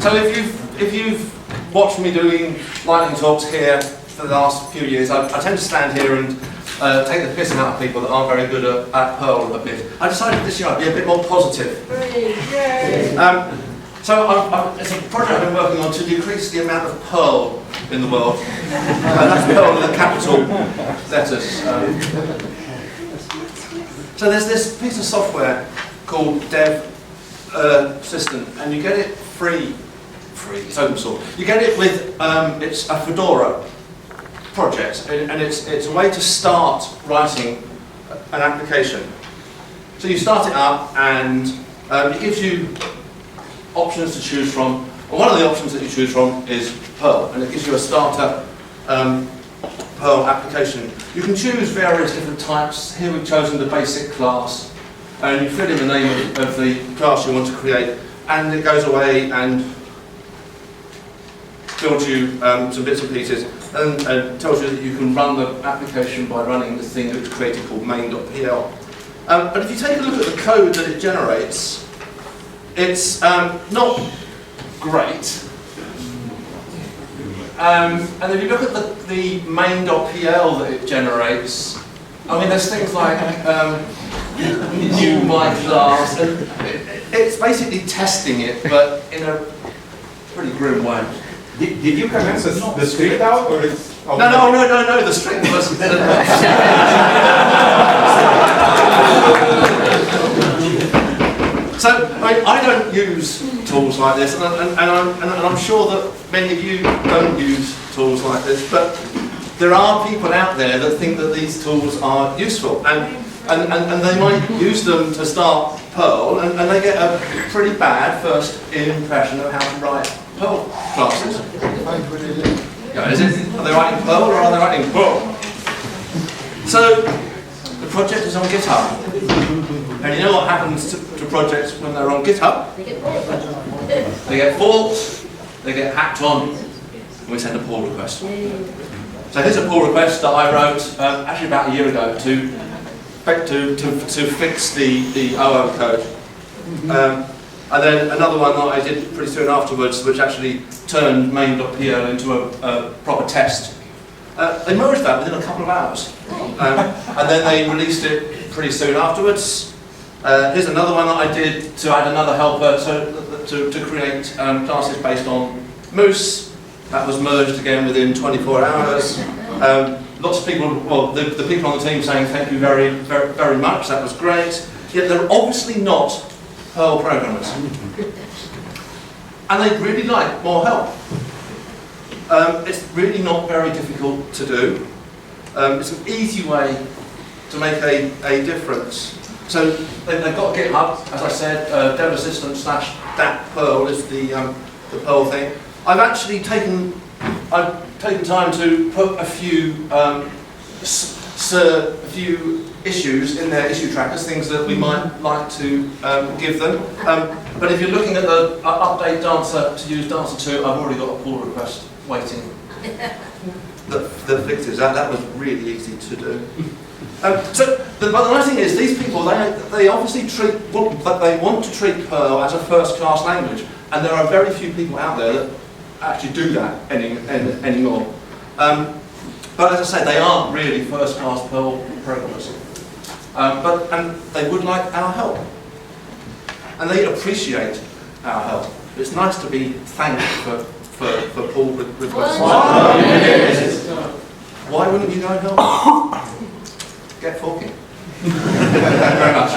So if you've watched me doing lightning talks here for the last few years, I tend to stand here and take the piss out of people that aren't very good at Perl a bit. I decided this year I'd be a bit more positive. So it's a project I've been working on to decrease the amount of Perl in the world. That's Perl in the capital letters. So there's this piece of software called Assissant, and you get it free, it's open source. You get it with, it's a Fedora project, and it's a way to start writing an application. So you start it up, and it gives you options to choose from. And one of the options that you choose from is Perl, and it gives you a starter Perl application. You can choose various different types. Here we've chosen the basic class, and you fill in the name of the class you want to create, and it goes away and builds you some bits and pieces, and tells you that you can run the application by running this thing that was created called main.pl. But if you take a look at the code that it generates, it's not great. And if you look at the main.pl that it generates, I mean, there's things like new my class, and it's basically testing it, but in a pretty grim way. Did you comment the script out, or it's... No, the script was... So, I don't use tools like this, and I'm sure that many of you don't use tools like this, but there are people out there that think that these tools are useful, and they might use them to start Perl, and they get a pretty bad first impression of how to write Perl classes. Yeah, are they writing Perl or are they writing Perl? So, the project is on GitHub. And you know what happens to projects when they're on GitHub? They get forked, they get hacked on, and we send a pull request. So here's a pull request that I wrote actually about a year ago to fix the OO code. And then another one that I did pretty soon afterwards, which actually turned main.pl into a proper test. They merged that within a couple of hours. And then they released it pretty soon afterwards. Here's another one that I did to add another helper to create classes based on Moose. That was merged again within 24 hours. Lots of people, well, the people on the team saying thank you very, very, very much, that was great. Yet they're obviously not Perl programmers. And they'd really like more help. It's really not very difficult to do. It's an easy way to make a difference. So they've got GitHub, as I said, devassistant/dat-perl is the Perl thing. I've actually taken time to put a few issues in their issue trackers, things that we might like to give them. But if you're looking at the update dancer to use dancer 2, I've already got a pull request waiting that fixes that. That was really easy to do. So the nice thing is, these people, they obviously they want to treat Perl as a first-class language, and there are very few people out there that actually do that anymore. But as I say, they aren't really first-class Perl programmers. And they would like our help. And they appreciate our help. It's nice to be thanked for pull requests. Why wouldn't you go and help? Get forking. Thank you very much.